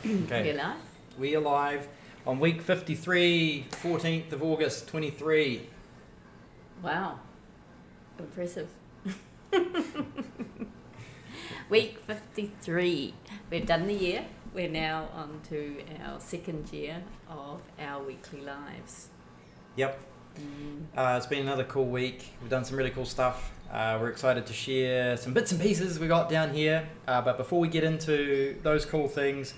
Okay. We're live. We are live on week 53, 14th of August 23. Wow. Impressive. Week 53. We've done the year. We're now on to our second year of our weekly lives. Yep. It's been another cool week. We've done some really cool stuff. We're excited to share some bits and pieces we got down here. But before we get into those cool things,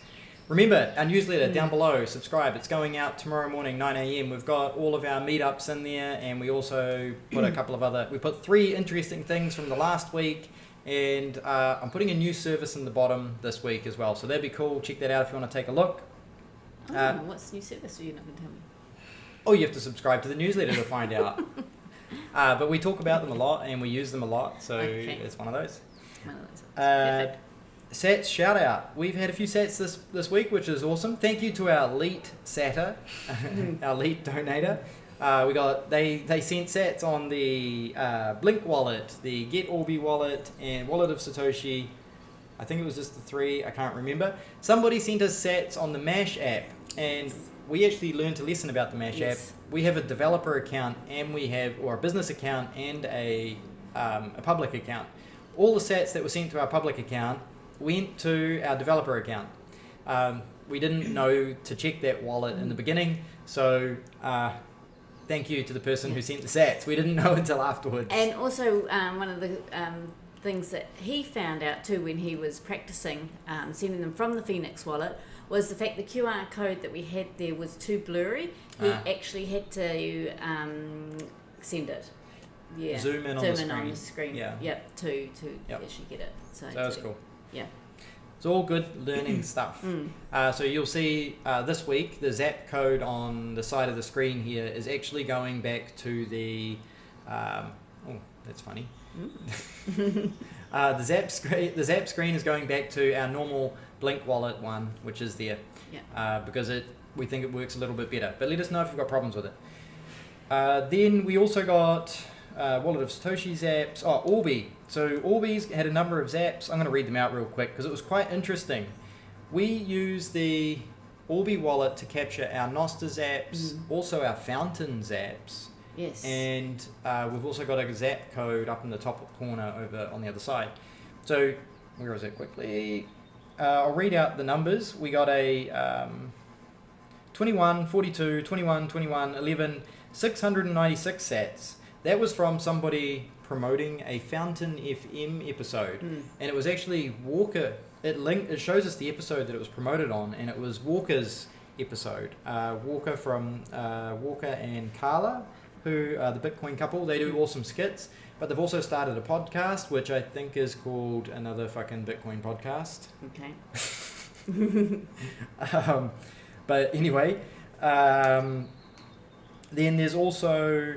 remember our newsletter down below. Subscribe. It's going out tomorrow morning, 9 a.m. We've got all of our meetups in there, and we also put a couple of other. We put 3 interesting things from the last week, and I'm putting a new service in the bottom this week as well. So that'd be cool. Check that out if you want to take a look. What's the new service? Are you not going to tell me? Oh, you have to subscribe to the newsletter to find out. But we talk about them a lot and we use them a lot, so it's one of those. Perfect. Sats shout out. We've had a few sats this week, which is awesome. Thank you to our lead satter, our lead donator. They sent sats on the Blink wallet, the Get Orbi wallet, and Wallet of Satoshi. I think it was just the 3. I can't remember. Somebody sent us sats on the Mash app, and we actually learned a lesson about the Mash app. We have a developer account, and or a business account, and a public account. All the sats that were sent to our public account went to our developer account. We didn't know to check that wallet in the beginning, so thank you to the person who sent the sats. We didn't know until afterwards. And also one of the things that he found out too when he was practicing sending them from the Phoenix wallet was the fact the QR code that we had there was too blurry. He actually had to send it. Yeah. Zoom in on the screen. Yeah. Yep. To actually get it. So that was cool. Yeah. It's all good learning stuff. So you'll see this week the Zap code on the side of the screen here is actually going back to the. That's funny. The Zap screen is going back to our normal Blink wallet one, which is there, because we think it works a little bit better. But let us know if you've got problems with it. Then we also got Wallet of Satoshi zaps. Oh, Orbi. So Orbi's had a number of zaps. I'm going to read them out real quick because it was quite interesting. We use the Orbi wallet to capture our Noster zaps, also our Fountain zaps. Yes. And we've also got a zap code up in the top corner over on the other side. So where is it quickly? I'll read out the numbers. We got a 21, 42, 21, 21, 11, 696 sats. That was from somebody promoting a Fountain FM episode. And it was actually Walker. It shows us the episode that it was promoted on, and it was Walker's episode. Walker from Walker and Carla, who are the Bitcoin couple. They do awesome skits, but they've also started a podcast, which I think is called Another Fucking Bitcoin Podcast. Okay. But anyway, then there's also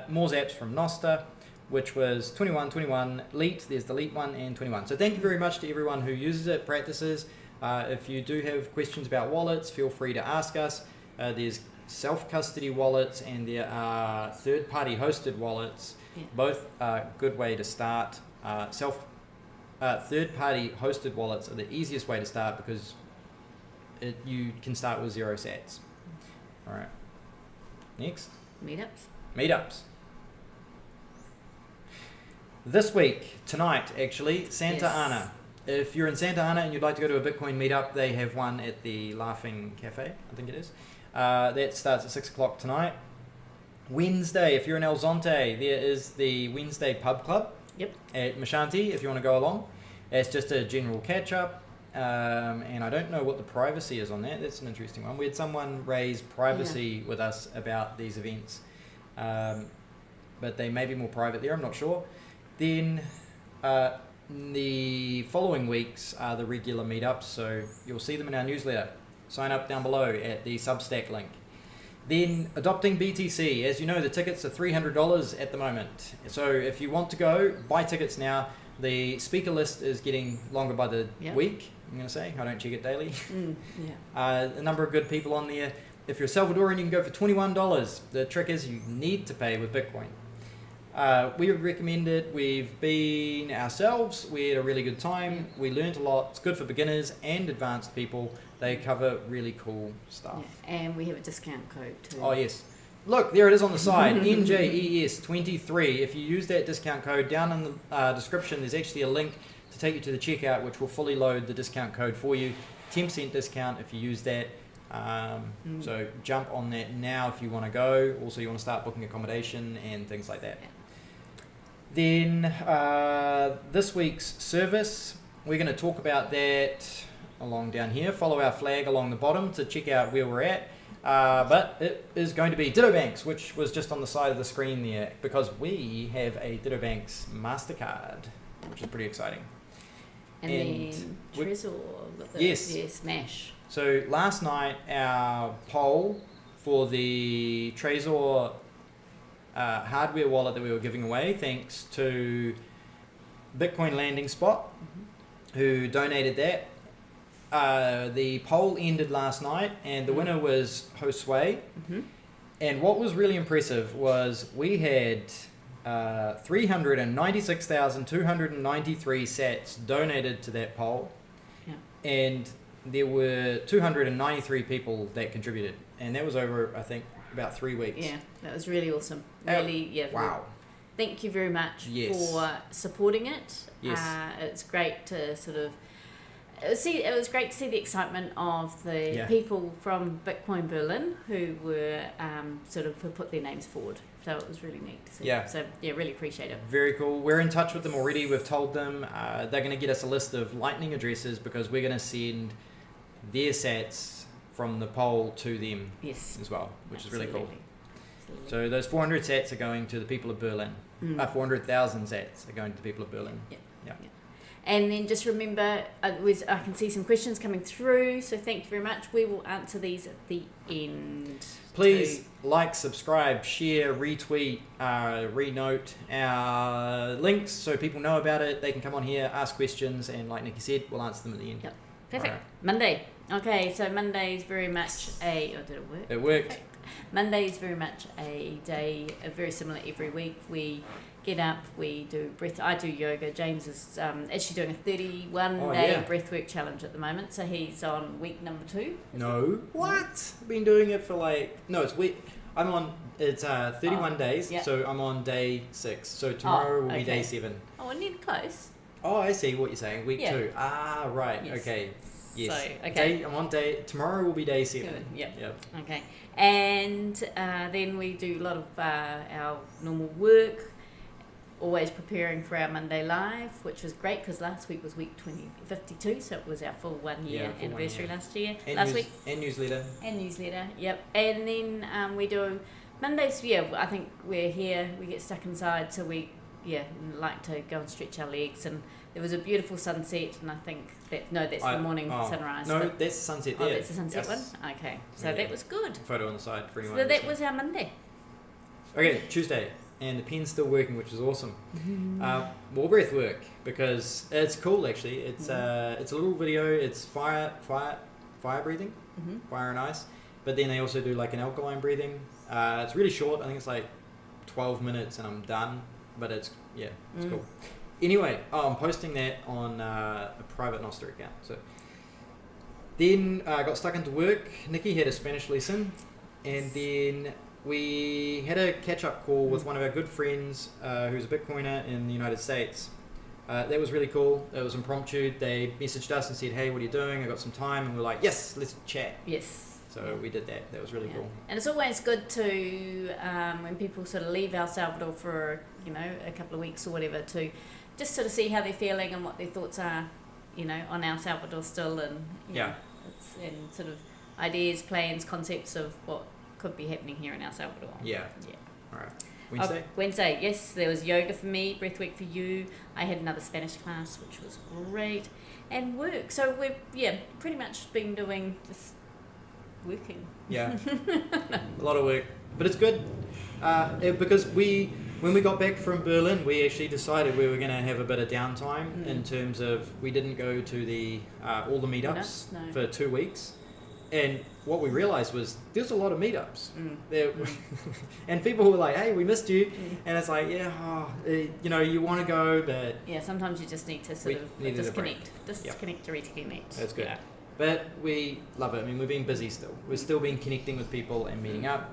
more zaps from Noster, which was 21, 21, Leet. There's the Leet one and 21. So thank you very much to everyone who uses it, practices. If you do have questions about wallets, feel free to ask us. There's self-custody wallets, and there are third-party hosted wallets. Both are a good way to start. Third-party hosted wallets are the easiest way to start because you can start with 0 sats. All right. Next. Meetups. This week, tonight actually, Santa Ana. If you're in Santa Ana and you'd like to go to a Bitcoin meetup, they have one at the Laughing Cafe, I think it is. That starts at 6 o'clock tonight. Wednesday, if you're in El Zonte, there is the Wednesday Pub Club at Mashanti, if you want to go along. It's just a general catch-up, and I don't know what the privacy is on that. That's an interesting one. We had someone raise privacy with us about these events, but they may be more private there, I'm not sure. Then the following weeks are the regular meetups, so you'll see them in our newsletter. Sign up down below at the Substack link. Then adopting BTC. As you know, the tickets are $300 at the moment. So if you want to go, buy tickets now. The speaker list is getting longer by the week, I'm going to say. I don't check it daily. A number of good people on there. If you're Salvadorian, you can go for $21. The trick is you need to pay with Bitcoin. We would recommend it. We've been ourselves. We had a really good time. We learnt a lot. It's good for beginners and advanced people. They cover really cool stuff. Yeah. And we have a discount code too. Oh, yes. Look, there it is on the side, NJES23. If you use that discount code, down in the description, there's actually a link to take you to the checkout, which will fully load the discount code for you. 10% discount if you use that. So jump on that now if you want to go. Also, you want to start booking accommodation and things like that. Yeah. Then this week's service, we're going to talk about that along down here. Follow our flag along the bottom to check out where we're at. But it is going to be Ditobanx, which was just on the side of the screen there, because we have a Ditobanx MasterCard, which is pretty exciting. And then Trezor, yes, Smash. So last night, our poll for the Trezor hardware wallet that we were giving away, thanks to Bitcoin Landing Spot, who donated that. The poll ended last night, and the winner was Josue. And what was really impressive was we had 396,293 sats donated to that poll, and there were 293 people that contributed, and that was over, I think, about 3 weeks. Yeah, that was really awesome. Really, wow. Thank you very much Yes. for supporting it. Yes. It's great to sort of it was great to see the excitement of the people from Bitcoin Berlin who were who put their names forward. So it was really neat to see. Yeah. So yeah, really appreciate it. Very cool. We're in touch with them already. We've told them they're going to get us a list of Lightning addresses, because we're going to send their sats from the poll to them as well, which is really cool. Absolutely. So those 400 sats are going to the people of Berlin. 400,000 sats are going to the people of Berlin. Yeah. Yeah. And then just remember, I can see some questions coming through, so thank you very much. We will answer these at the end. Please like, subscribe, share, retweet, renote our links so people know about it. They can come on here, ask questions, and like Nikki said, we'll answer them at the end. Yep. Perfect. Right. Monday. Okay, so Monday is very much did it work? It worked. Perfect. Monday is very much a day, very similar every week. We get up, we do I do yoga. James is actually doing a 31-day breathwork challenge at the moment, so he's on week number 2. No. What? I've been doing it for it's 31 days, so I'm on day 6. So tomorrow will be day 7. Oh, we're nearly close. Oh, I see what you're saying. Week 2. Ah, right. Yes. Okay. Yes. So, okay. I'm on tomorrow will be day 7. Good. Yep. Okay. And then we do a lot of our normal work, always preparing for our Monday Live, which was great because last week was week 52, so it was our full 1 year anniversary last year. And week. And newsletter. Yep. And then we do Mondays, I think we're here, we get stuck inside, so we like to go and stretch our legs, and there was a beautiful sunset, and I think that's the morning sunrise. No, that's the sunset there. Oh, that's the sunset one? Okay, so that was good. Photo on the side for anyone. So that was our Monday. Okay, Tuesday, and the pen's still working, which is awesome. More breath work, because it's cool actually. It's a little video. It's fire breathing, fire and ice. But then they also do like an alkaline breathing. It's really short. I think it's like 12 minutes, and I'm done. But it's cool. Anyway, I'm posting that on a private Nostr account. So then I got stuck into work. Nikki had a Spanish lesson, and then we had a catch-up call with one of our good friends who's a Bitcoiner in the United States. That was really cool. It was impromptu. They messaged us and said, "Hey, what are you doing? I got some time," and we're like, "Yes, let's chat." Yes. So we did that. That was really cool. And it's always good to when people sort of leave El Salvador for a couple of weeks or whatever, to just sort of see how they're feeling and what their thoughts are, on El Salvador still, and and sort of ideas, plans, concepts of what could be happening here in El Salvador. Yeah. All right. Wednesday, yes, there was yoga for me, breathwork for you. I had another Spanish class, which was great, and work. So we've pretty much been doing just working. Yeah, a lot of work, but it's good because when we got back from Berlin, we actually decided we were going to have a bit of downtime in terms of we didn't go to the all the meetups for 2 weeks, and what we realized was there's a lot of meetups there, and people were like, "Hey, we missed you," and it's like, you want to go, but sometimes you just need to sort of disconnect to reconnect. That's good. Yeah. But we love it. I mean, we've been busy still. We've still been connecting with people and meeting up.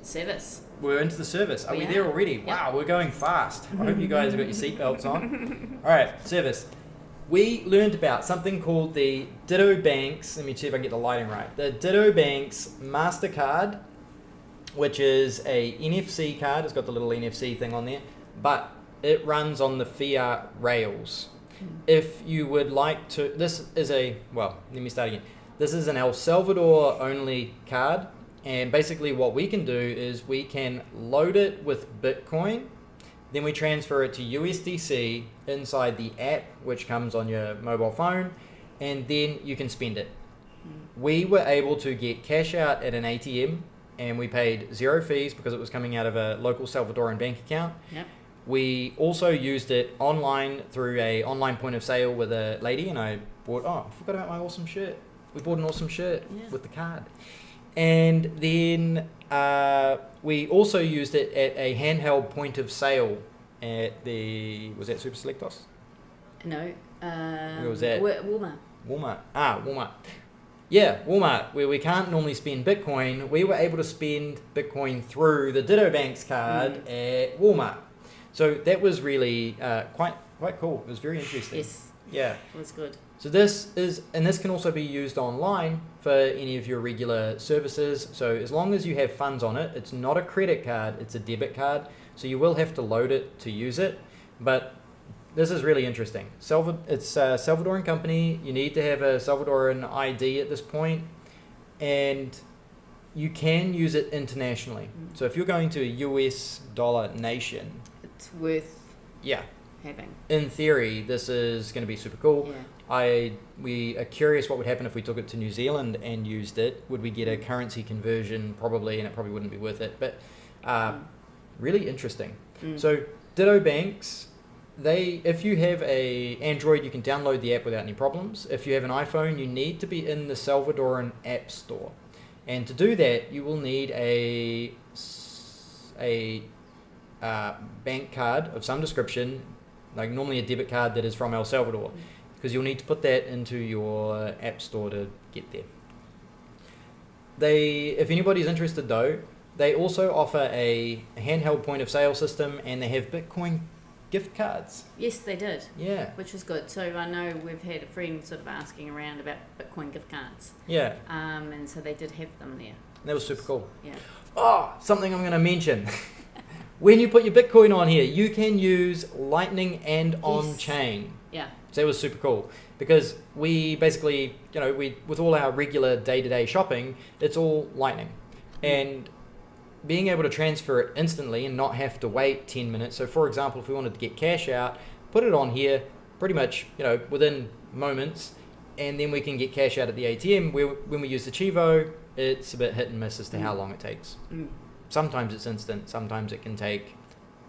Service. We're into the service. Are we are. there already? Yep. Wow, we're going fast. I hope you guys have got your seatbelts on. All right, service. We learned about something called the Ditobanx. Let me see if I can get the lighting right. The Ditobanx MasterCard, which is a NFC card. It's got the little NFC thing on there, but it runs on the fiat rails. If you would like to, this is let me start again. This is an El Salvador only card. And basically what we can do is we can load it with Bitcoin, then we transfer it to USDC inside the app, which comes on your mobile phone, and then you can spend it. We were able to get cash out at an ATM, and we paid 0 fees because it was coming out of a local Salvadoran bank account. Yep. We also used it online through a online point of sale with a lady, and I forgot about my awesome shirt. We bought an awesome shirt with the card. And then we also used it at a handheld point of sale at was that Super Selectos? No. Where was that? Walmart. Walmart. Yeah, Walmart, where we can't normally spend Bitcoin. We were able to spend Bitcoin through the Ditobanx card at Walmart. So that was really quite cool. It was very interesting. Yes. Yeah. It was good. So this can also be used online for any of your regular services. So as long as you have funds on it, it's not a credit card, it's a debit card. So you will have to load it to use it. But this is really interesting. It's a Salvadoran company. You need to have a Salvadoran ID at this point, and you can use it internationally. So if you're going to a US dollar nation, it's worth having. In theory, this is going to be super cool. Yeah. We are curious what would happen if we took it to New Zealand and used it. Would we get a currency conversion? Probably, and it probably wouldn't be worth it. But really interesting. So Ditobanx, if you have a Android, you can download the app without any problems. If you have an iPhone, you need to be in the Salvadoran App Store, and to do that, you will need a bank card of some description, like normally a debit card that is from El Salvador, because you'll need to put that into your app store to get there. If anybody's interested though, they also offer a handheld point of sale system, and they have Bitcoin gift cards. Yes, they did. Yeah. Which was good. So I know we've had a friend sort of asking around about Bitcoin gift cards. Yeah. And so they did have them there. That was super cool. Yeah. Oh, something I'm going to mention. When you put your Bitcoin on here, you can use Lightning and on-chain. Yeah. So it was super cool because we basically, with all our regular day-to-day shopping, it's all Lightning. And being able to transfer it instantly and not have to wait 10 minutes. So for example, if we wanted to get cash out, put it on here pretty much, within moments, and then we can get cash out at the ATM. When we use the Chivo, it's a bit hit and miss as to how long it takes. Sometimes it's instant, sometimes it can take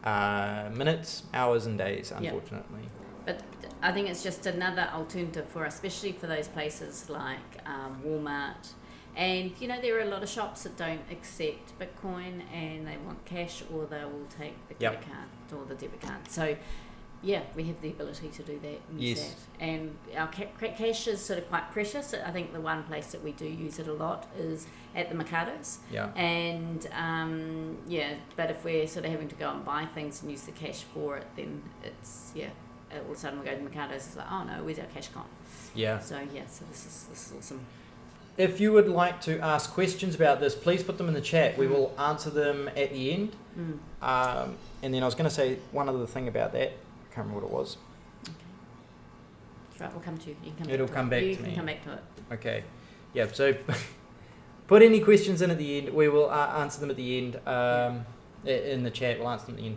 minutes, hours and days, unfortunately. But I think it's just another alternative for us, especially for those places like Walmart. And, there are a lot of shops that don't accept Bitcoin and they want cash, or they will take the credit card or the debit card. So, yeah, we have the ability to do that and use that. And our cash is sort of quite precious. I think the one place that we do use it a lot is at the Mercados. Yeah. And, but if we're sort of having to go and buy things and use the cash for it, then it's, all of a sudden we go to Mercados, it's like, oh no, where's our cash gone? Yeah. So, so this is awesome. If you would like to ask questions about this, please put them in the chat. We will answer them at the end. And then I was going to say one other thing about that. I can't remember what it was. Okay. Right, we'll come to you. It'll come back to me. You can come back to it. Okay. Yeah, so put any questions in at the end. We will answer them at the end. In the chat, we'll answer them at the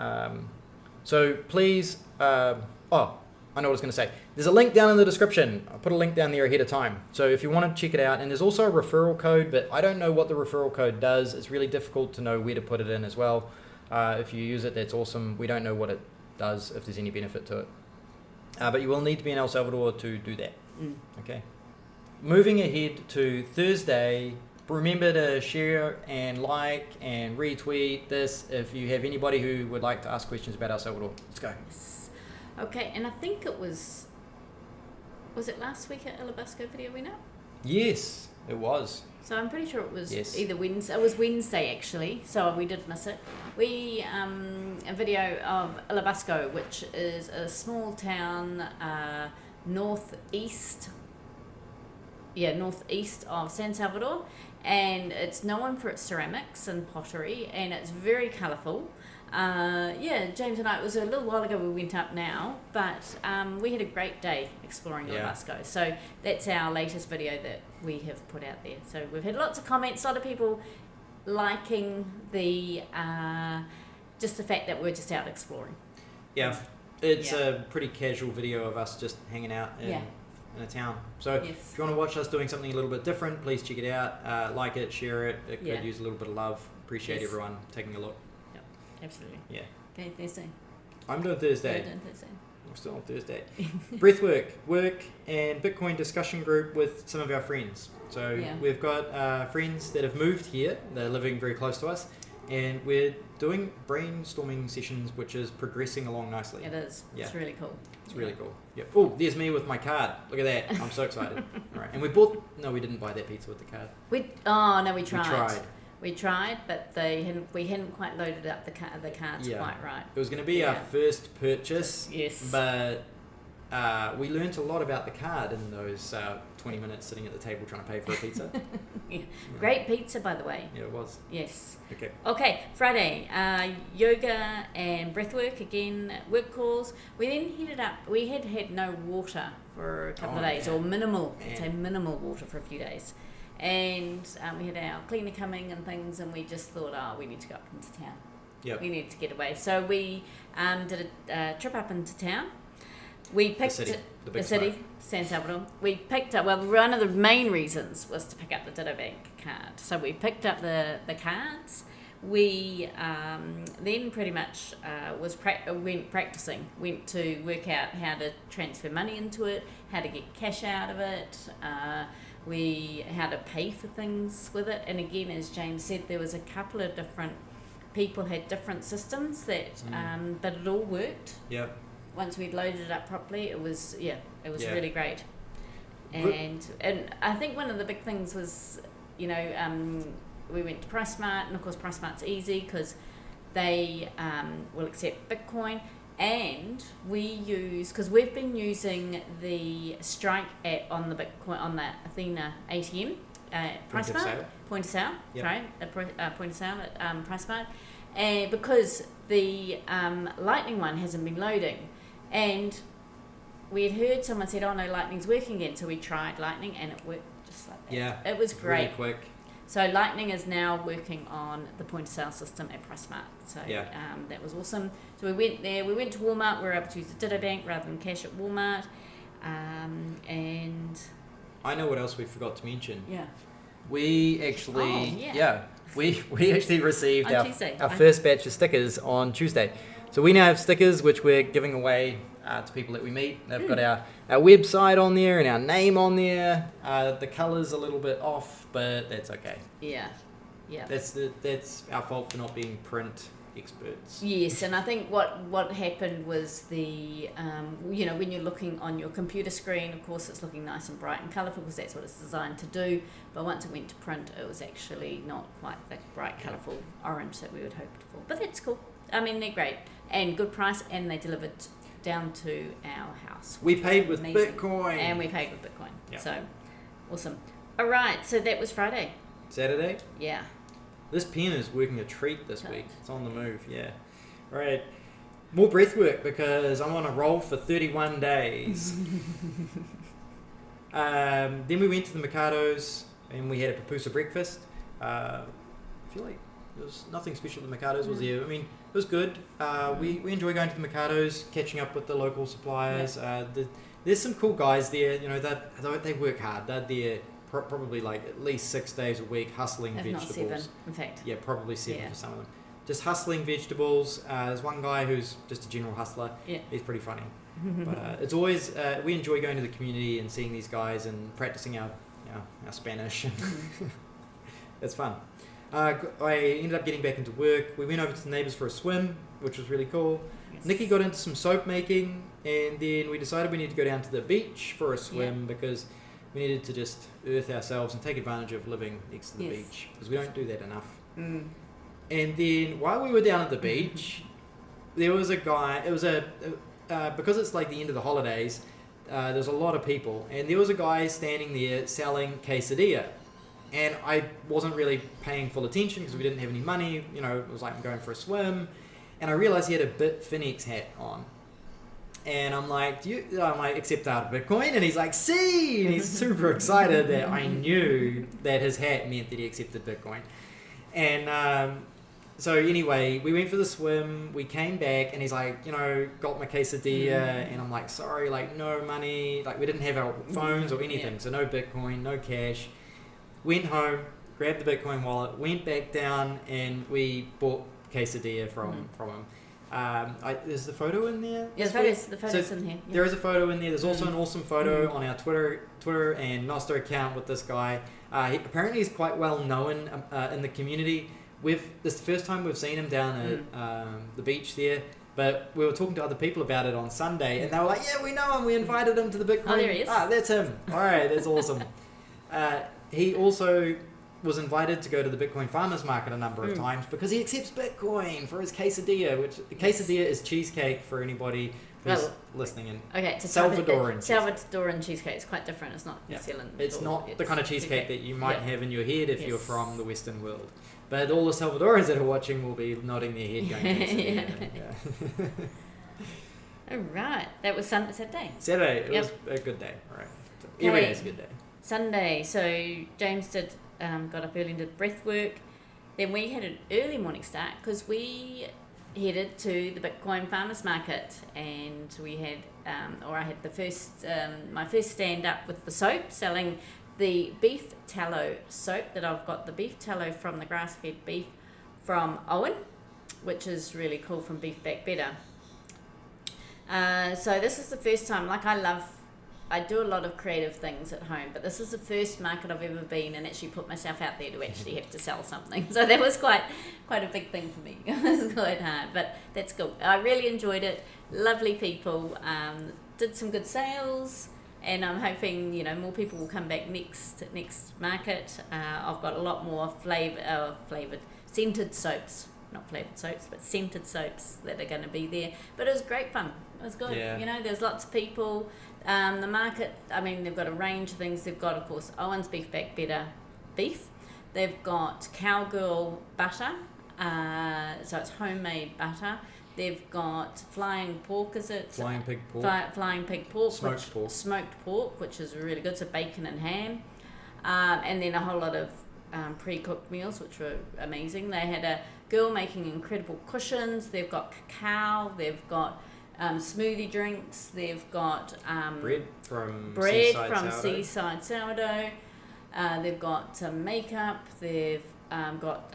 end. So please... I know what I was going to say. There's a link down in the description. I put a link down there ahead of time. So if you want to check it out, and there's also a referral code, but I don't know what the referral code does. It's really difficult to know where to put it in as well. If you use it, that's awesome. We don't know what it does, if there's any benefit to it. But you will need to be in El Salvador to do that. Okay. moving ahead to Thursday, remember to share and like and retweet this if you have anybody who would like to ask questions about El Salvador. Let's go. Yes. Okay, and I think it was it last week at elabasco video went up? Yes, it was. So I'm pretty sure it was Yes. either Wednesday. It was Wednesday actually, so we did miss it. We a video of Elabasco, which is a small town northeast of San Salvador, and it's known for its ceramics and pottery, and it's very colourful. James and I, it was a little while ago we went up now, but we had a great day exploring Elabasco. So that's our latest video that we have put out there. So we've had lots of comments, a lot of people liking the just the fact that we're just out exploring. Yeah, it's a pretty casual video of us just hanging out in a town. So if you want to watch us doing something a little bit different, please check it out. Like it, share it. It could use a little bit of love. Appreciate everyone taking a look. Absolutely. Yeah. Okay, Thursday. I'm doing Thursday. You're doing Thursday. I'm still on Thursday. Breathwork, work, and Bitcoin discussion group with some of our friends. So we've got friends that have moved here. They're living very close to us, and we're doing brainstorming sessions, which is progressing along nicely. It is. Yeah. It's really cool. It's really cool. Yep. Oh, there's me with my card. Look at that. I'm so excited. All right. And we bought. No, we didn't buy that pizza with the card. We tried. We tried, but we hadn't quite loaded up the cards quite right. It was going to be our first purchase. Yes. But we learnt a lot about the card in those 20 minutes sitting at the table trying to pay for a pizza. Great pizza, by the way. Yeah, it was. Yes. Okay, Friday, yoga and breathwork, again, work calls. We then headed up, we had no water for a couple of days, or minimal, minimal water for a few days. And we had our cleaner coming and things, and we just thought, we need to go up into town. Yep. We need to get away. So we did a trip up into town. We picked the city, San Salvador. We picked up, one of the main reasons was to pick up the Ditobanx card. So we picked up the cards. We then pretty much went to work out how to transfer money into it, how to get cash out of it, how to pay for things with it. And again, as James said, there was a couple of different people had different systems that but it all worked. Yep. Once we'd loaded it up properly, it was really great. And I think one of the big things was, we went to PriceSmart, and of course PriceSmart's easy because they will accept Bitcoin. And we because we've been using the Strike app on the Bitcoin, on the Athena ATM, PriceSmart, point of sale, point of sale at PriceSmart, and because the Lightning one hasn't been loading, and we had heard someone said, "Oh no, Lightning's working again," so we tried Lightning and it worked just like that. Yeah, it was great. Really quick. So Lightning is now working on the point of sale system at PriceSmart. So that was awesome. So we went there. We went to Walmart. We were able to use the Ditobanx rather than cash at Walmart. And I know what else we forgot to mention. Yeah. We actually we actually received our first batch of stickers on Tuesday. So we now have stickers which we're giving away to people that we meet. They've got our website on there and our name on there. The colour's a little bit off, but that's okay. Yeah. That's our fault for not being print experts. Yes, and I think what happened was the when you're looking on your computer screen, of course it's looking nice and bright and colourful because that's what it's designed to do. But once it went to print, it was actually not quite that bright, colourful orange that we would hoped for. But that's cool. I mean, they're great and good price, and they delivered down to our house. We paid with Bitcoin. And we paid with Bitcoin. Yep. So, awesome. All right, so that was Friday. Saturday? Yeah. This pen is working a treat this week. It's on the move, yeah. All right. More breath work because I'm on a roll for 31 days. Then we went to the Mercados and we had a pupusa breakfast. I feel like there was nothing special at the Mercados, was there? I mean, it was good. We enjoy going to the Mercados, catching up with the local suppliers. Yeah. There's some cool guys there. They work hard. They're there probably like at least 6 days a week hustling vegetables. If not 7, in fact. Yeah, probably 7 for some of them. Just hustling vegetables. There's one guy who's just a general hustler. Yeah. He's pretty funny. But it's always, we enjoy going to the community and seeing these guys and practicing our our Spanish. It's fun. I ended up getting back into work. We went over to the neighbours for a swim, which was really cool. Yes. Nikki got into some soap making, and then we decided we needed to go down to the beach for a swim because we needed to just earth ourselves and take advantage of living next to the beach, because we don't do that enough. And then while we were down at the beach, there was a guy. It was because it's like the end of the holidays. There's a lot of people, and there was a guy standing there selling quesadilla. And I wasn't really paying full attention because we didn't have any money. You know, it was like I'm going for a swim. And I realized he had a Bitfinex hat on. And I'm like, accept out of Bitcoin? And he's like, see! And he's super excited that I knew that his hat meant that he accepted Bitcoin. And so anyway, we went for the swim. We came back and he's like, got my quesadilla. And I'm like, sorry, like no money. Like we didn't have our phones or anything. So no Bitcoin, no cash. Went home, grabbed the Bitcoin wallet, went back down, and we bought quesadilla from him. Is the photo in there? Yeah, the photo's in here. Yeah. There is a photo in there. There's also an awesome photo on our Twitter and Nostr account with this guy. Apparently he's quite well known in the community. This is the first time we've seen him down at the beach there. But we were talking to other people about it on Sunday, and they were like, yeah, we know him. We invited him to the Bitcoin. Oh, there he is. That's him. All right, that's awesome. He also was invited to go to the Bitcoin farmers market a number of times because he accepts Bitcoin for his quesadilla, which quesadilla is cheesecake for anybody who's listening in. Okay, it's Salvadoran cheesecake. It's quite different. It's not New Zealand. It's not the kind of cheesecake that you might have in your head if you're from the Western world. But all the Salvadorans that are watching will be nodding their head going, All right. That was Saturday. Saturday. It was a good day. All right. Every day is a good day. Sunday, so James got up early and did breath work. Then we had an early morning start because we headed to the Bitcoin farmers market, and we had, I had my first stand up with the soap, selling the beef tallow soap. That I've got the beef tallow from the grass-fed beef from Owen, which is really cool, from Beef Back Better. So this is the first time, I do a lot of creative things at home, but this is the first market I've ever been and actually put myself out there to actually have to sell something. So that was quite a big thing for me. It was quite hard, but that's cool. I really enjoyed it. Lovely people. Did some good sales, and I'm hoping more people will come back next market. I've got a lot more flavored scented soaps. Not flavoured soaps, but scented soaps that are going to be there. But it was great fun. It was good. Yeah. There's lots of people. The market, they've got a range of things. They've got, of course, Owen's Beef Back Better beef. They've got Cowgirl butter. So it's homemade butter. They've got flying pork, is it? Flying pig pork. Flying pig pork. Smoked pork, which is really good. So bacon and ham. And then a whole lot of pre-cooked meals, which were amazing. They had a girl making incredible cushions. They've got cacao. They've got smoothie drinks. They've got bread from Seaside Sourdough. They've got some makeup. They've got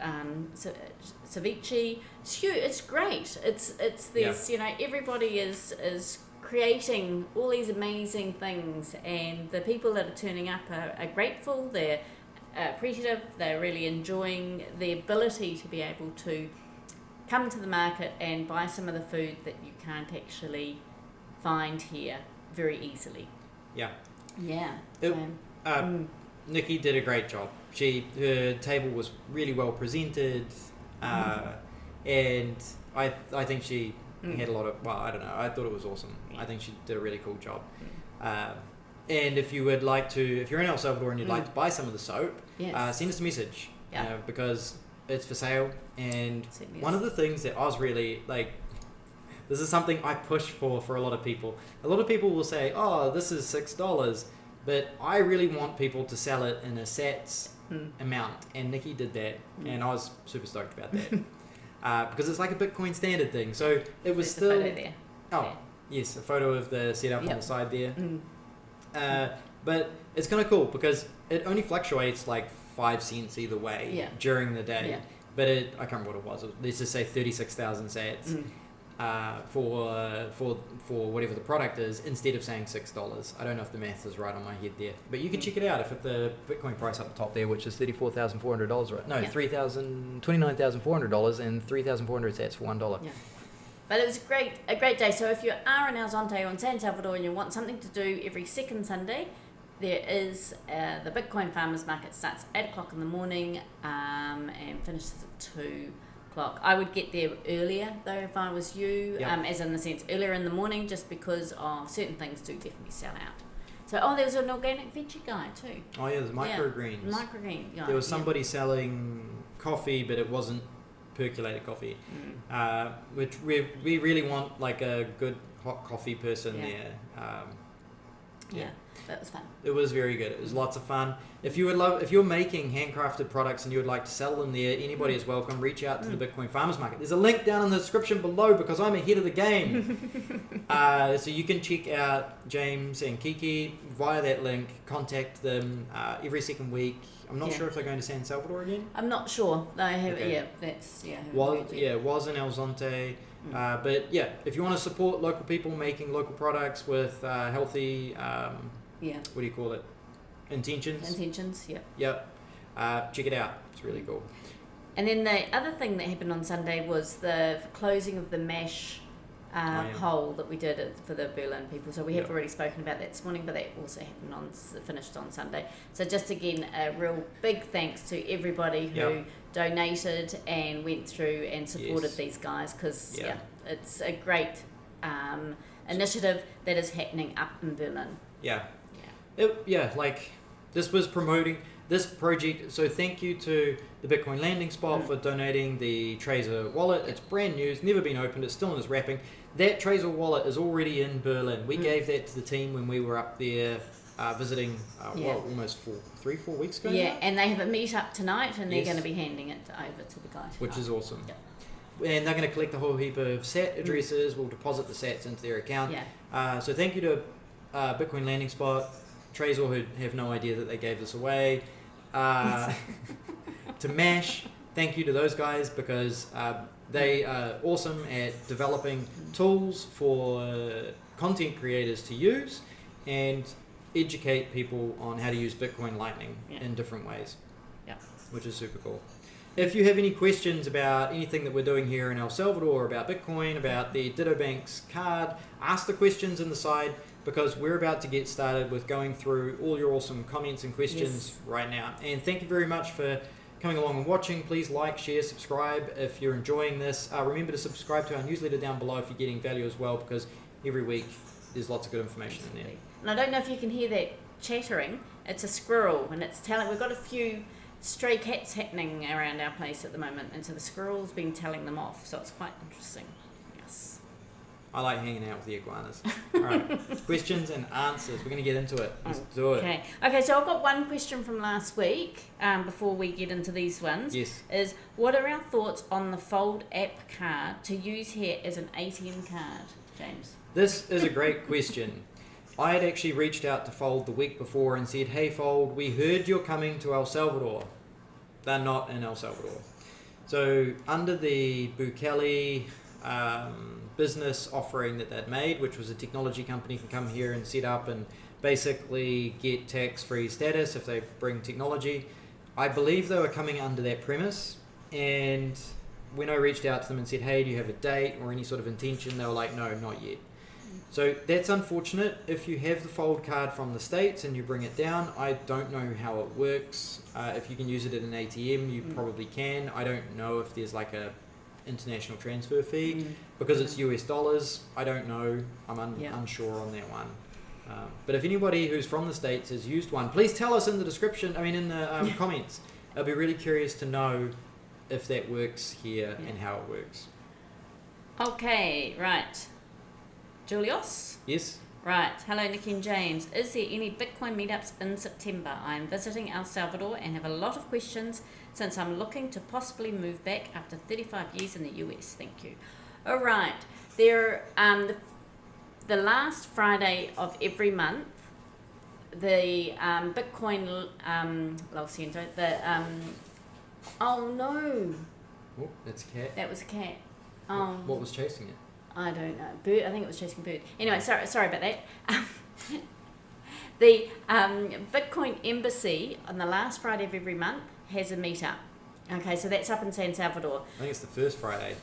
ceviche. It's huge. It's great. It's this. Everybody is creating all these amazing things, and the people that are turning up are grateful. They're appreciative. They're really enjoying the ability to be able to come to the market and buy some of the food that you can't actually find here very easily. Yeah. Yeah. Nikki did a great job. Her table was really well presented, and I think she had a lot of. Well, I don't know. I thought it was awesome. I think she did a really cool job. And if you would like to, if you're in El Salvador and you'd like to buy some of the soap, send us a message because it's for sale. And one of the things that I was really this is something I push for a lot of people. A lot of people will say, "Oh, this is $6," but I really want people to sell it in a Sats amount. And Nikki did that, and I was super stoked about that because it's like a Bitcoin standard thing. So it was still. A photo there. Oh, yes, a photo of the setup on the side there. But it's kind of cool because it only fluctuates 5 cents either way during the day. Yeah. But I can't remember what it was. Let's just say 36,000 sats. for whatever the product is, instead of saying $6. I don't know if the math is right on my head there, but you can check it out if the Bitcoin price up the top there, which is $34,400, right? No, $29,400 and 3,400 sats for $1. Yeah. But it was a great day. So if you are in El Zonte or in San Salvador and you want something to do every second Sunday, there is the Bitcoin Farmers Market starts at 8 o'clock in the morning and finishes at 2 o'clock. I would get there earlier though if I was you, as in the sense earlier in the morning, just because of certain things do definitely sell out. So there was an organic veggie guy too. Oh yeah, there's microgreens. Yeah, microgreen guy. There was somebody selling coffee, but it wasn't percolated coffee, which we really want like a good hot coffee person there. Yeah, that was fun. It was very good. It was lots of fun. If you're making handcrafted products and you would like to sell them there, anybody is welcome. Reach out to the Bitcoin Farmers Market. There's a link down in the description below because I'm ahead of the game. So you can check out James and Kiki via that link. Contact them every second week. I'm not sure if they're going to San Salvador again. I'm not sure. They have, was in El Zonte. But yeah, if you want to support local people making local products with healthy, what do you call it? Intentions, Yep. Check it out. It's really cool. And then the other thing that happened on Sunday was the closing of the MASH poll that we did for the Berlin people. So we have already spoken about that this morning, but that also happened finished on Sunday. So just again, a real big thanks to everybody who donated and went through and supported these guys, because it's a great initiative that is happening up in Berlin. Like this was promoting this project. So thank you to the Bitcoin Landing Spot for donating the Trezor wallet. It's brand new. It's never been opened. It's still in its wrapping. That Trezor wallet is already in Berlin. We gave that to the team when we were up there visiting, almost 4 weeks ago now? And they have a meet up tonight, and they're going to be handing it over to the guys. Which is awesome. And they're going to collect a whole heap of SAT addresses. We'll deposit the SATs into their account. So thank you to Bitcoin Landing Spot, Trezor, who have no idea that they gave this away. To MASH, thank you to those guys, because they are awesome at developing tools for content creators to use and educate people on how to use Bitcoin Lightning in different ways, which is super cool. If you have any questions about anything that we're doing here in El Salvador, about Bitcoin, about the Ditobanx card, ask the questions in the side, because we're about to get started with going through all your awesome comments and questions right now. And thank you very much for coming along and watching. Please like, share, subscribe if you're enjoying this. Remember to subscribe to our newsletter down below if you're getting value as well, because every week there's lots of good information in there. And I don't know if you can hear that chattering. It's a squirrel, and it's telling. We've got a few stray cats happening around our place at the moment, and so the squirrel's been telling them off. So it's quite interesting. Yes. I like hanging out with the iguanas. All right, questions and answers. We're going to get into it. Let's do it. Okay. So I've got one question from last week. Before we get into these ones, is what are our thoughts on the Fold app card to use here as an ATM card, James? This is a great question. I had actually reached out to Fold the week before and said, hey Fold, we heard you're coming to El Salvador. They're not in El Salvador. So under the Bukele business offering that they'd made, which was a technology company can come here and set up and basically get tax-free status if they bring technology, I believe they were coming under that premise. And when I reached out to them and said, hey, do you have a date or any sort of intention, they were like, no, not yet. So that's unfortunate. If you have the Fold card from the States and you bring it down, I don't know how it works. If you can use it at an ATM, you probably can. I don't know if there's like a international transfer fee. Because it's US dollars, I don't know. I'm unsure on that one. But if anybody who's from the States has used one, please tell us in the description, in the comments. I'll be really curious to know if that works here and how it works. Okay, right. Julius? Yes? Right. Hello, Nikki and James. Is there any Bitcoin meetups in September? I'm visiting El Salvador and have a lot of questions since I'm looking to possibly move back after 35 years in the US. Thank you. All right. There, the last Friday of every month, the Bitcoin Lo siento, oh no. Oh, that's a cat. That was a cat. Oh. What was chasing it? I don't know. Bird. I think it was chasing bird. Anyway, sorry about that. The Bitcoin Embassy on the last Friday of every month has a meetup. Okay, so that's up in San Salvador. I think it's the first Friday.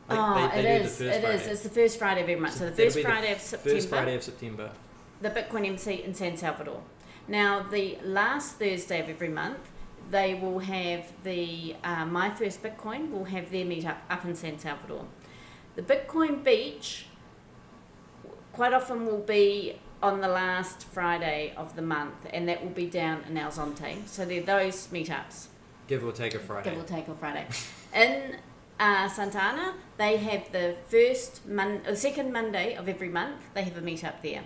It is. It's the first Friday of every month. So the first Friday of September. First Friday of September. The Bitcoin Embassy in San Salvador. Now, the last Thursday of every month, they will have the My First Bitcoin will have their meetup up in San Salvador. The Bitcoin Beach quite often will be on the last Friday of the month, and that will be down in El Zonte. So they're those meetups. Give or take a Friday. Give or take a Friday. In Santa Ana, they have the second Monday of every month, they have a meetup there.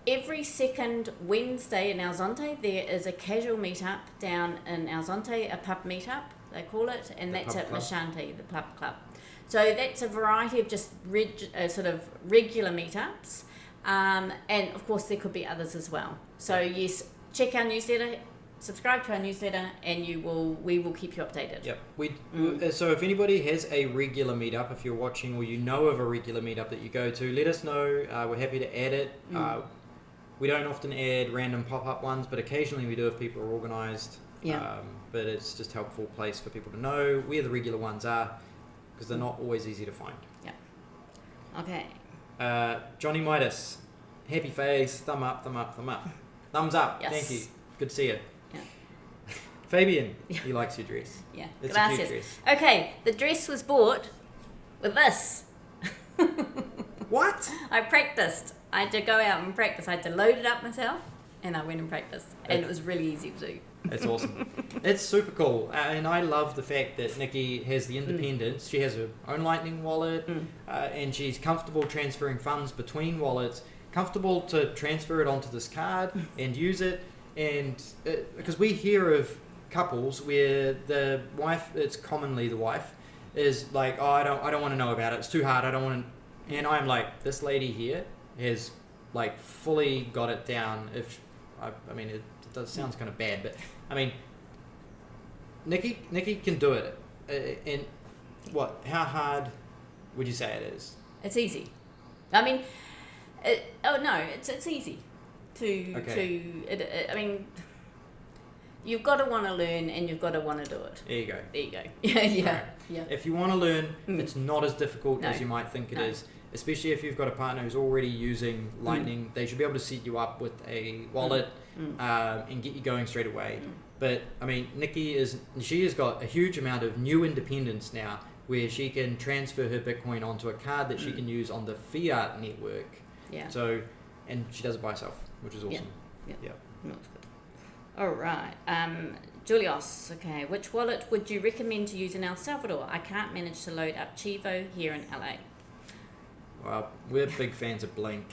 Every second Wednesday in El Zonte, there is a casual meetup down in El Zonte, a pub meetup, they call it, and that's at Mashanti, the pub club. So that's a variety of just sort of regular meetups, and of course there could be others as well. So yes, check our newsletter, subscribe to our newsletter, and we will keep you updated. Yep. So if anybody has a regular meetup, if you're watching or you know of a regular meetup that you go to, let us know. We're happy to add it. We don't often add random pop-up ones, but occasionally we do if people are organised. Yeah. But it's just a helpful place for people to know where the regular ones are, because they're not always easy to find. Yeah. Okay. Johnny Midas, happy face, thumb up, thumb up, thumb up. Thumbs up, Yes. thank you. Good to see you. Yeah. Fabian, he likes your dress. Yeah. It's Gracias. a cute dress. Okay, the dress was bought with this. What? I practiced. I had to go out and practice. I had to load it up myself, and I went and practiced. And it was really easy to do. It's awesome. It's super cool. And I love the fact that Nikki has the independence. She has her own Lightning wallet, and she's comfortable transferring funds between wallets, comfortable to transfer it onto this card and use it. And because we hear of couples where the wife, it's commonly the wife, is like, oh, I don't want to know about it. It's too hard. I don't want to. And I'm like, this lady here has like fully got it down. I mean, it does sounds kind of bad, but I mean, Nikki can do it. And how hard would you say it is? It's easy. I mean, it's easy I mean, you've got to want to learn and you've got to want to do it. There you go. Yeah. Right. Yeah. If you want to learn, it's not as difficult as you might think it is. Especially if you've got a partner who's already using Lightning, they should be able to set you up with a wallet and get you going straight away. But I mean, Nikki she has got a huge amount of new independence now, where she can transfer her Bitcoin onto a card that she can use on the fiat network. Yeah. So, and she does it by herself, which is awesome. Yeah. Yeah. That's good. All right. Julius, okay. Which wallet would you recommend to use in El Salvador? I can't manage to load up Chivo here in LA. Well, we're big fans of Blink.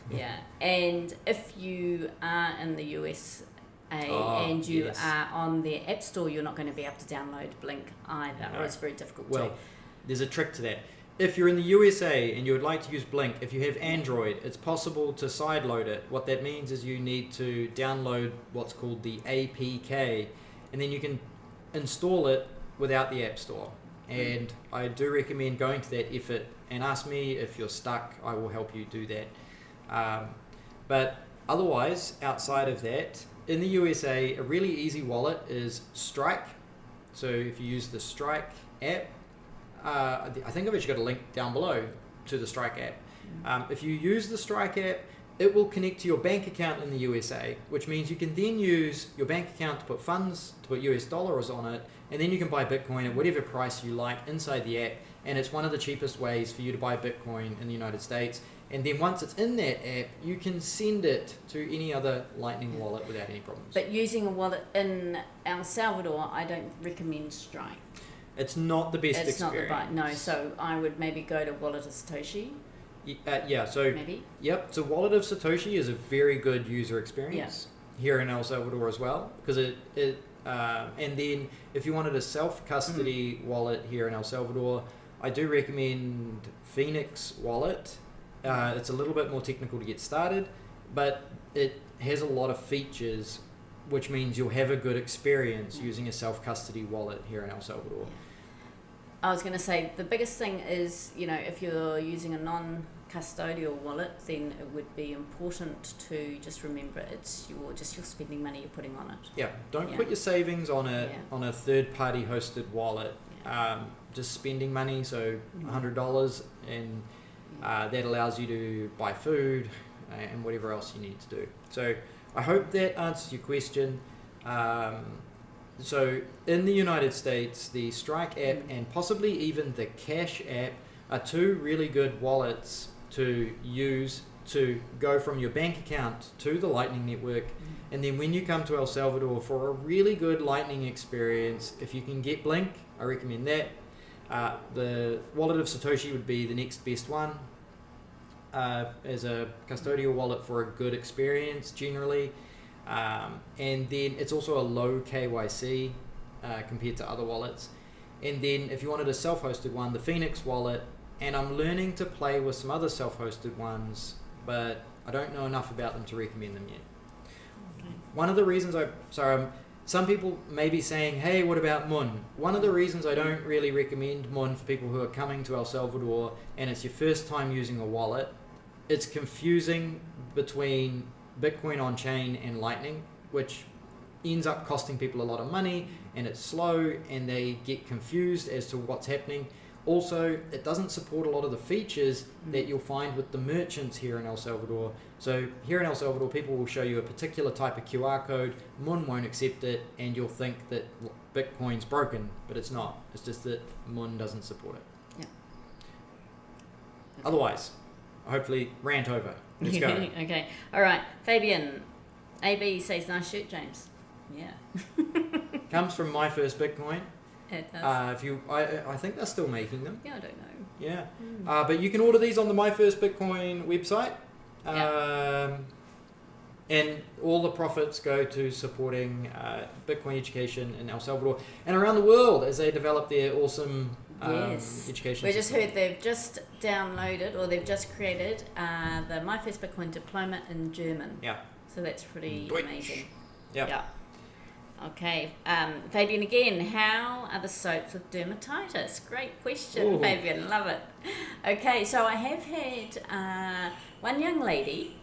Yeah, and if you are in the USA and you are on their app store, you're not going to be able to download Blink either, or it's very difficult to. Well, there's a trick to that. If you're in the USA and you would like to use Blink, if you have Android, it's possible to sideload it. What that means is you need to download what's called the APK, and then you can install it without the App Store. And I do recommend going to that effort and ask me if you're stuck. I will help you do that. But otherwise, outside of that, in the USA, a really easy wallet is Strike. So if you use the Strike app, I think I've actually got a link down below to the Strike app. If you use the Strike app, it will connect to your bank account in the USA, which means you can then use your bank account to put funds, to put US dollars on it, and then you can buy Bitcoin at whatever price you like inside the app. And it's one of the cheapest ways for you to buy Bitcoin in the United States. And then once it's in that app, you can send it to any other Lightning wallet without any problems. But using a wallet in El Salvador, I don't recommend Strike. It's not the best it's experience. Not the so I would maybe go to Wallet of Satoshi. So maybe. Yep, so Wallet of Satoshi is a very good user experience here in El Salvador as well, because and then if you wanted a self-custody wallet here in El Salvador, I do recommend Phoenix Wallet. It's a little bit more technical to get started, but it has a lot of features, which means you'll have a good experience using a self-custody wallet here in El Salvador. I was going to say the biggest thing is, if you're using a non-custodial wallet, then it would be important to just remember it's your spending money you're putting on it. Yeah, don't put your savings on a third-party hosted wallet. Yeah. Just spending money, so $100, and that allows you to buy food and whatever else you need to do. So I hope that answers your question. So in the United States, the Strike app and possibly even the Cash app are two really good wallets to use to go from your bank account to the Lightning Network. And then when you come to El Salvador for a really good Lightning experience, if you can get Blink, I recommend that. The wallet of Satoshi would be the next best one as a custodial wallet for a good experience generally. And then it's also a low KYC compared to other wallets. And then if you wanted a self-hosted one, the Phoenix wallet, and I'm learning to play with some other self-hosted ones, but I don't know enough about them to recommend them yet. Okay. One of the reasons some people may be saying, hey, what about Mun? One of the reasons I don't really recommend Mun for people who are coming to El Salvador and it's your first time using a wallet, it's confusing between Bitcoin on chain and Lightning, which ends up costing people a lot of money, and it's slow and they get confused as to what's happening. Also, it doesn't support a lot of the features that you'll find with the merchants here in El Salvador. So here in El Salvador, people will show you a particular type of QR code, Mun won't accept it, and you'll think that Bitcoin's broken, but it's not. It's just that Mun doesn't support it. Yeah. Otherwise, hopefully rant over. Let's go. Okay. All right. Fabian, AB says, nice shirt, James. Yeah. Comes from My First Bitcoin. It does. I think they're still making them. Yeah, I don't know. Yeah. But you can order these on the My First Bitcoin website. And all the profits go to supporting Bitcoin education in El Salvador and around the world as they develop their awesome education We system. just heard they've just downloaded or they've just created the My First Bitcoin diploma in German. Yeah. So that's pretty Deutsch. amazing. Yeah. Okay. Fabian again, how are the soaps with dermatitis? Great question, Ooh. Fabian. Love it. Okay, so I have had one young lady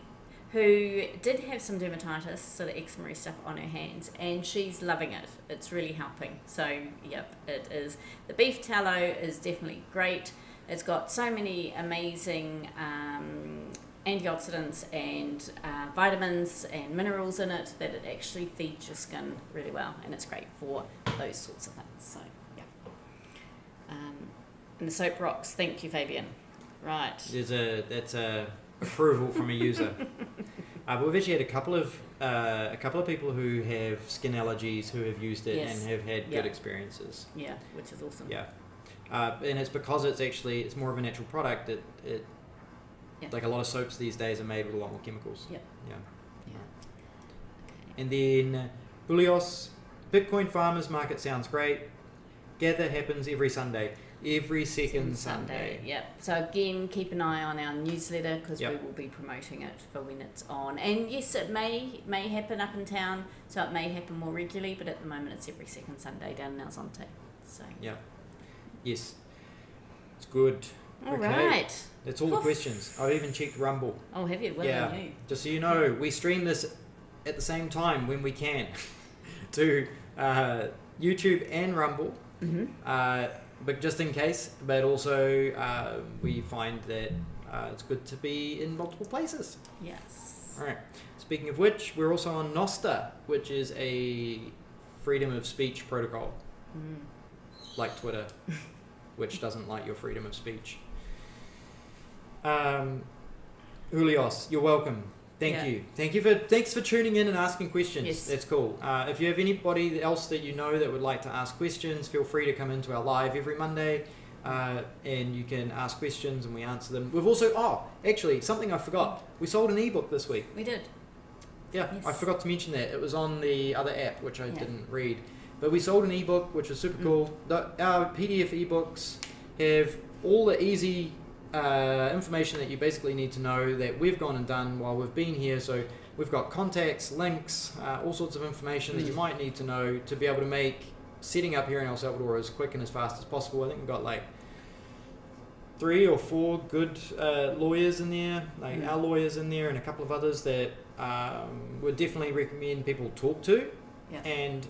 who did have some dermatitis, sort of eczema stuff on her hands, and she's loving it. It's really helping. So, yep, it is. The beef tallow is definitely great. It's got so many amazing antioxidants and vitamins and minerals in it that it actually feeds your skin really well, and it's great for those sorts of things. So, yeah. And the soap rocks. Thank you, Fabian. Right. That's a approval from a user. But we've actually had a couple of people who have skin allergies who have used it and have had good experiences. Yeah, which is awesome. Yeah. And it's because it's more of a natural product. Like a lot of soaps these days are made with a lot more chemicals. Yep. Yeah. Okay. And then Julios, Bitcoin Farmers Market sounds great. Gather happens every Sunday. Every second Sunday. Yep. So again, keep an eye on our newsletter because Yep. we will be promoting it for when it's on. And yes, it may happen up in town, so it may happen more regularly. But at the moment, it's every second Sunday down in El Zonte. So. Yeah. Yes. It's good. All right. That's all the questions. I've even checked Rumble. Oh, have you? Well, yeah. you. Just so you know, we stream this at the same time when we can to YouTube and Rumble. Mm-hmm. But just in case, but also we find that it's good to be in multiple places. Yes. All right. Speaking of which, we're also on Nostr, which is a freedom of speech protocol, like Twitter, which doesn't like your freedom of speech. Julios, you're welcome. Thanks for tuning in and asking questions. Yes. That's cool. If you have anybody else that you know that would like to ask questions, feel free to come into our live every Monday, and you can ask questions and we answer them. We've also, actually, something I forgot. We sold an ebook this week. We did. Yeah, Yes. I forgot to mention that. It was on the other app, which I didn't read. But we sold an ebook, which was super cool. Our PDF ebooks have all the easy information that you basically need to know that we've gone and done while we've been here. So we've got contacts, links, all sorts of information that you might need to know to be able to make setting up here in El Salvador as quick and as fast as possible. I think we've got like 3 or 4 good lawyers in there, like our lawyers in there, and a couple of others that would definitely recommend people talk to. Yeah. And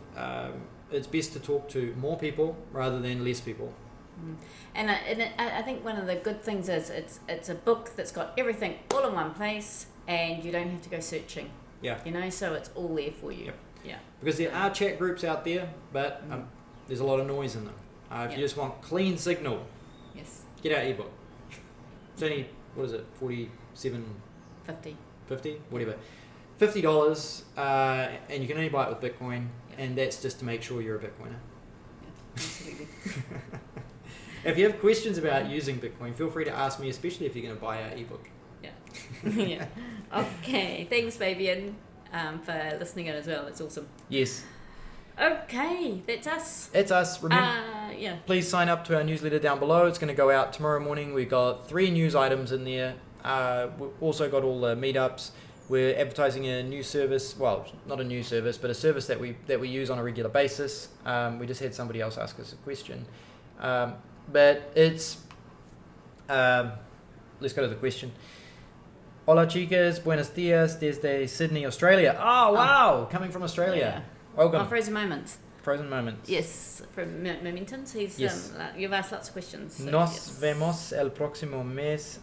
it's best to talk to more people rather than less people. And I think one of the good things is it's a book that's got everything all in one place, and you don't have to go searching. Yeah. You know, so it's all there for you. Yep. Yeah. Because there are chat groups out there, but there's a lot of noise in them. If you just want clean signal, Yes. get out ebook. It's only, what is it, 47, 50, whatever. $50, and you can only buy it with Bitcoin, and that's just to make sure you're a Bitcoiner. Yeah, absolutely. If you have questions about using Bitcoin, feel free to ask me, especially if you're going to buy our ebook. Yeah. Yeah. Okay. Thanks, Fabian, for listening in as well. That's awesome. Yes. Okay, that's us. It's us. Remember, Yeah. please sign up to our newsletter down below. It's going to go out tomorrow morning. We've got 3 news items in there. We've also got all the meetups. We're advertising a new service. Well, not a new service, but a service that we use on a regular basis. We just had somebody else ask us a question. But it's... let's go to the question. Hola chicas, buenos dias desde Sydney, Australia. Oh, wow! Coming from Australia. Welcome. Frozen Moments. Frozen Moments. Yes, from Momentons. He's Yes. You've asked lots of questions. So Nos vemos el próximo mes.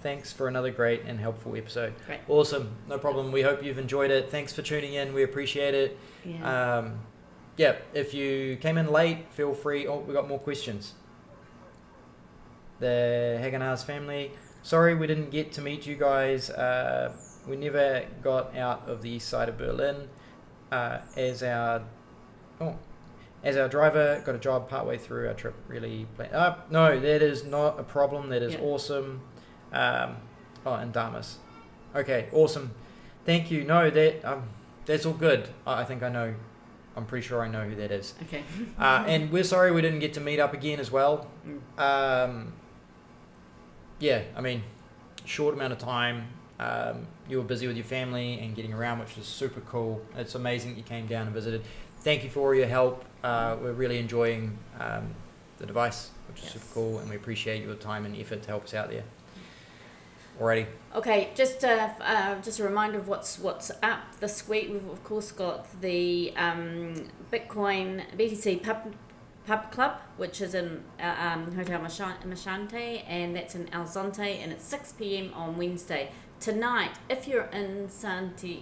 Thanks for another great and helpful episode. Great. Awesome. No problem. We hope you've enjoyed it. Thanks for tuning in. We appreciate it. Yeah. If you came in late, feel free. Oh, we got more questions. The Haganah's family. Sorry we didn't get to meet you guys. We never got out of the east side of Berlin. As our driver got a job partway through our trip, really no, that is not a problem. That is awesome. And Damas. Okay, awesome. Thank you. No, that's all good. I think I know. I'm pretty sure I know who that is. Okay. And we're sorry we didn't get to meet up again as well. I mean, short amount of time. You were busy with your family and getting around, which is super cool. It's amazing that you came down and visited. Thank you for all your help. We're really enjoying the device, which is super cool, and we appreciate your time and effort to help us out there. Alrighty. Okay, just a reminder of what's up this week. We've of course got the Bitcoin BTC Pub Club, which is in Hotel Machante, and that's in El Zonte, and it's 6 p.m. on Wednesday. Tonight, if you're in Santa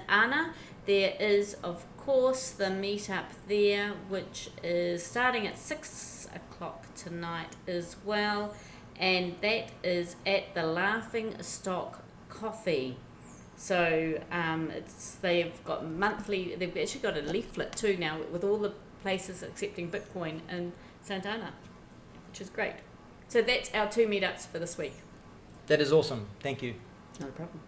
Ana, there is of course the meetup there, which is starting at 6 o'clock tonight as well, and that is at the Laughing Stock Coffee. So they've got monthly. They've actually got a leaflet too now with all the places accepting Bitcoin in Santa Ana, which is great. So that's our 2 meetups for this week. That is awesome. Thank you. Not a problem.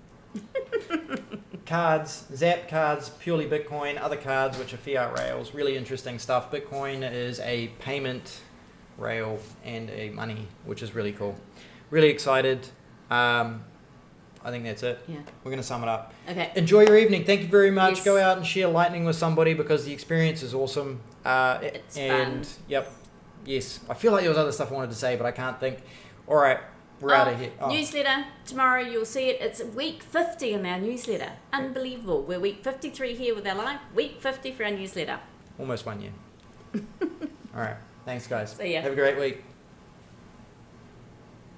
Cards, Zap cards, purely Bitcoin, other cards which are fiat rails, really interesting stuff. Bitcoin is a payment rail and a money, which is really cool. Really excited. I think that's it. Yeah. We're going to sum it up. Okay. Enjoy your evening. Thank you very much. Yes. Go out and share Lightning with somebody because the experience is awesome. It's fun. Yep. Yes. I feel like there was other stuff I wanted to say, but I can't think. All right. We're out of here. Newsletter. Tomorrow you'll see it. It's week 50 in our newsletter. Unbelievable. We're week 53 here with our live. Week 50 for our newsletter. Almost 1 year. All right. Thanks, guys. See ya. Have a great week.